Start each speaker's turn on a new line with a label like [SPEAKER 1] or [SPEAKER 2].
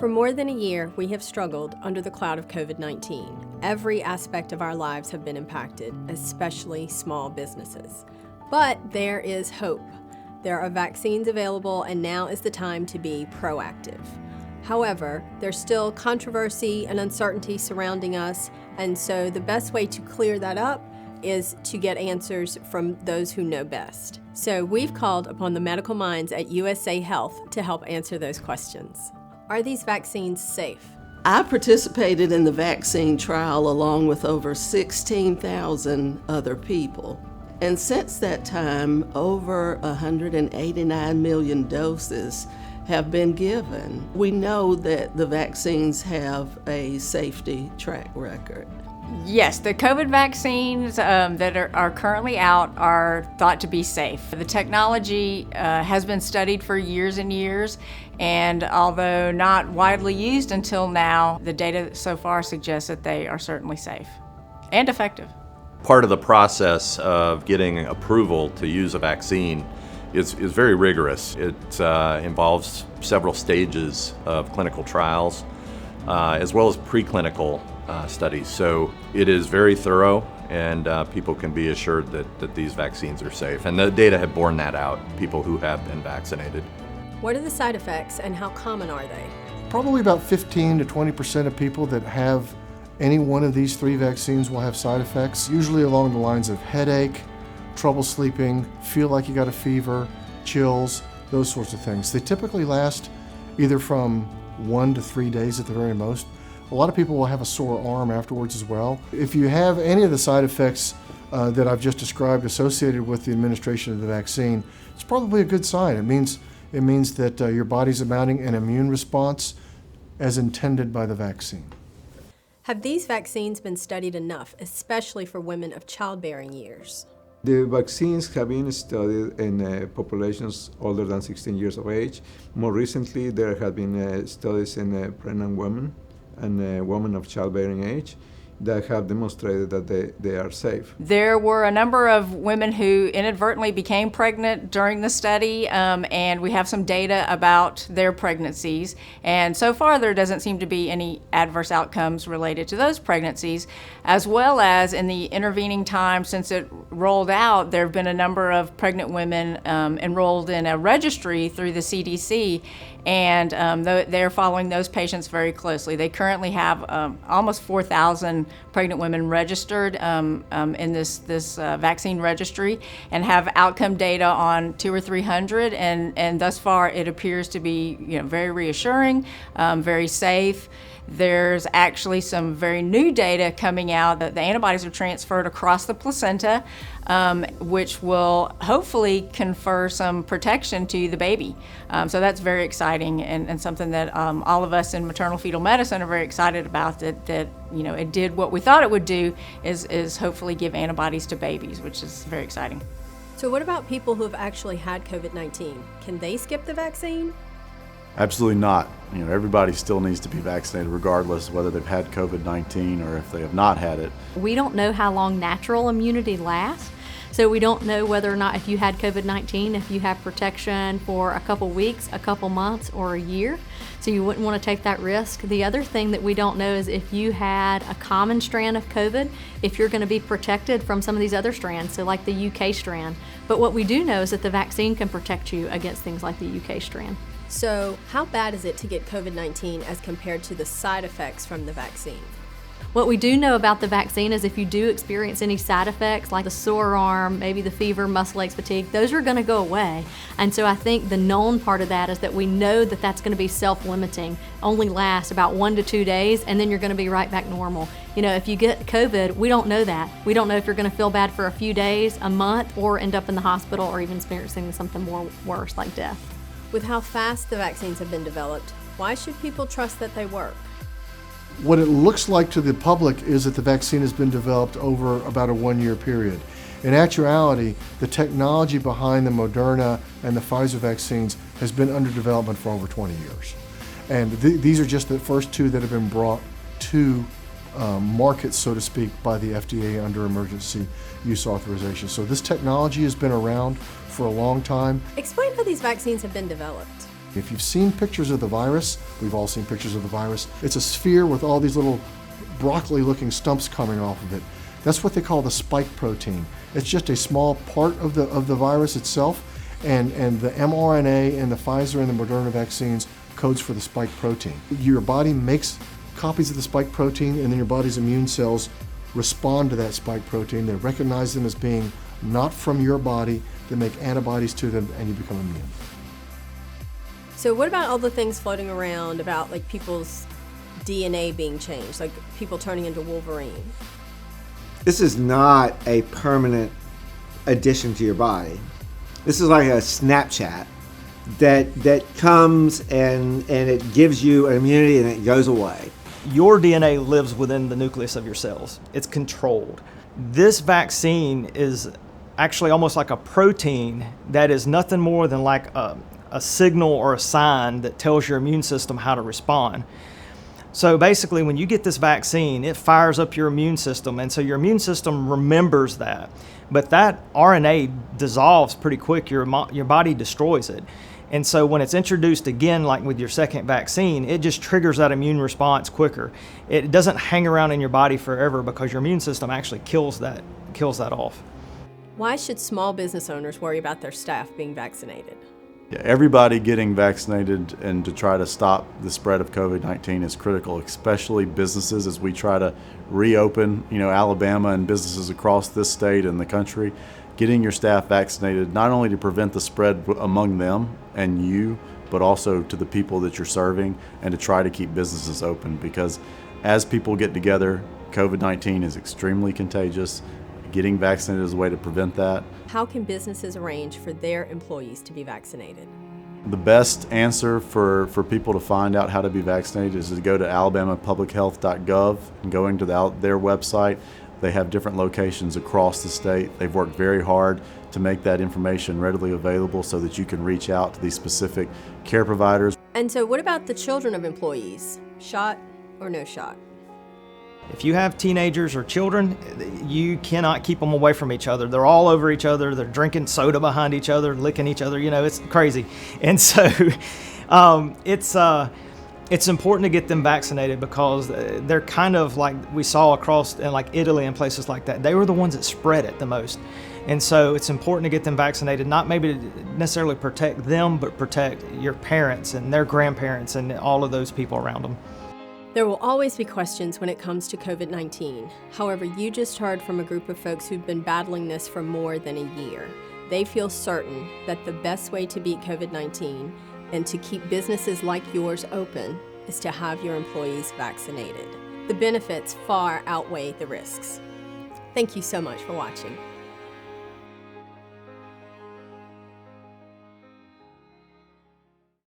[SPEAKER 1] For more than a year, we have struggled under the cloud of COVID-19. Every aspect of our lives have been impacted, especially small businesses. But there is hope. There are vaccines available, and now is the time to be proactive. However, there's still controversy and uncertainty surrounding us, and so the best way to clear that up is to get answers from those who know best. So we've called upon the medical minds at USA Health to help answer those questions. Are these vaccines safe?
[SPEAKER 2] I participated in the vaccine trial along with over 16,000 other people. And since that time, over 189 million doses have been given. We know that the vaccines have a safety track record.
[SPEAKER 3] Yes, the COVID vaccines that are currently out are thought to be safe. The technology has been studied for years and years, and although not widely used until now, the data so far suggests that they are certainly safe and effective.
[SPEAKER 4] Part of the process of getting approval to use a vaccine is very rigorous. It involves several stages of clinical trials, as well as preclinical studies. So it is very thorough, and people can be assured that these vaccines are safe. And the data have borne that out, people who have been vaccinated.
[SPEAKER 1] What are the side effects and how common are they?
[SPEAKER 5] Probably about 15 to 20% of people that have any one of these three vaccines will have side effects, usually along the lines of headache, trouble sleeping, feel like you got a fever, chills, those sorts of things. They typically last either from 1 to 3 days at the very most. A lot of people will have a sore arm afterwards as well. If you have any of the side effects that I've just described associated with the administration of the vaccine, it's probably a good sign. It means that your body's mounting an immune response as intended by the vaccine.
[SPEAKER 1] Have these vaccines been studied enough, especially for women of childbearing years?
[SPEAKER 6] The vaccines have been studied in populations older than 16 years of age. More recently, there have been studies in pregnant women and women of childbearing age that have demonstrated that they are safe.
[SPEAKER 3] There were a number of women who inadvertently became pregnant during the study, and we have some data about their pregnancies. And so far, there doesn't seem to be any adverse outcomes related to those pregnancies, as well as in the intervening time since it rolled out, there have been a number of pregnant women enrolled in a registry through the CDC, and they're following those patients very closely. They currently have almost 4,000 pregnant women registered in this vaccine registry, and have outcome data on 200 or 300, and thus far it appears to be very reassuring, very safe. There's actually some very new data coming out that the antibodies are transferred across the placenta, which will hopefully confer some protection to the baby. So that's very exciting, and something that all of us in maternal fetal medicine are very excited about, that it did what we thought it would do, is hopefully give antibodies to babies, which is very exciting.
[SPEAKER 1] So what about people who have actually had COVID-19? Can they skip the vaccine?
[SPEAKER 7] Absolutely not. Everybody still needs to be vaccinated regardless of whether they've had COVID-19 or if they have not had it.
[SPEAKER 8] We don't know how long natural immunity lasts, so we don't know whether or not if you had COVID-19, if you have protection for a couple weeks, a couple months, or a year. So you wouldn't want to take that risk. The other thing that we don't know is if you had a common strand of COVID, if you're going to be protected from some of these other strands, so like the UK strand. But what we do know is that the vaccine can protect you against things like the UK strand.
[SPEAKER 1] So how bad is it to get COVID-19 as compared to the side effects from the vaccine?
[SPEAKER 8] What we do know about the vaccine is if you do experience any side effects like the sore arm, maybe the fever, muscle aches, fatigue, those are going to go away. And so I think the known part of that is that we know that that's going to be self-limiting, only last about 1 to 2 days, and then you're going to be right back normal. If you get COVID, we don't know that. We don't know if you're going to feel bad for a few days, a month, or end up in the hospital or even experiencing something more worse like death.
[SPEAKER 1] With how fast the vaccines have been developed, why should people trust that they work?
[SPEAKER 5] What it looks like to the public is that the vaccine has been developed over about a 1-year period. In actuality, the technology behind the Moderna and the Pfizer vaccines has been under development for over 20 years. And these are just the first two that have been brought to market, so to speak, by the FDA under emergency use authorization. So this technology has been around for a long time.
[SPEAKER 1] Explain how these vaccines have been developed.
[SPEAKER 5] If you've seen pictures of the virus, we've all seen pictures of the virus, it's a sphere with all these little broccoli-looking stumps coming off of it. That's what they call the spike protein. It's just a small part of the virus itself, and the mRNA and the Pfizer and the Moderna vaccines codes for the spike protein. Your body makes copies of the spike protein, and then your body's immune cells respond to that spike protein. They recognize them as being not from your body, they make antibodies to them, and you become immune.
[SPEAKER 1] So what about all the things floating around about like people's DNA being changed, like people turning into Wolverine?
[SPEAKER 9] This is not a permanent addition to your body. This is like a Snapchat that comes and it gives you an immunity and it goes away.
[SPEAKER 10] Your DNA lives within the nucleus of your cells. It's controlled. This vaccine is actually almost like a protein that is nothing more than like a signal or a sign that tells your immune system how to respond. So basically, when you get this vaccine, it fires up your immune system, and so your immune system remembers that. But that RNA dissolves pretty quick. Your body destroys it. And so when it's introduced again, like with your second vaccine, it just triggers that immune response quicker. It doesn't hang around in your body forever because your immune system actually kills that off.
[SPEAKER 1] Why should small business owners worry about their staff being vaccinated?
[SPEAKER 7] Yeah, everybody getting vaccinated and to try to stop the spread of COVID-19 is critical, especially businesses as we try to reopen, Alabama and businesses across this state and the country. Getting your staff vaccinated not only to prevent the spread among them and you, but also to the people that you're serving, and to try to keep businesses open, because as people get together, COVID-19 is extremely contagious. Getting vaccinated is a way to prevent that.
[SPEAKER 1] How can businesses arrange for their employees to be vaccinated?
[SPEAKER 7] The best answer for people to find out how to be vaccinated is to go to alabamapublichealth.gov and going to their website. They have different locations across the state. They've worked very hard to make that information readily available so that you can reach out to these specific care providers.
[SPEAKER 1] And so what about the children of employees? Shot or no shot?
[SPEAKER 10] If you have teenagers or children, you cannot keep them away from each other. They're all over each other. They're drinking soda behind each other, licking each other. It's crazy. And so it's important to get them vaccinated, because they're kind of like we saw across in like Italy and places like that. They were the ones that spread it the most. And so it's important to get them vaccinated, not maybe to necessarily protect them, but protect your parents and their grandparents and all of those people around them.
[SPEAKER 1] There will always be questions when it comes to COVID-19. However, you just heard from a group of folks who've been battling this for more than a year. They feel certain that the best way to beat COVID-19 and to keep businesses like yours open is to have your employees vaccinated. The benefits far outweigh the risks. Thank you so much for watching.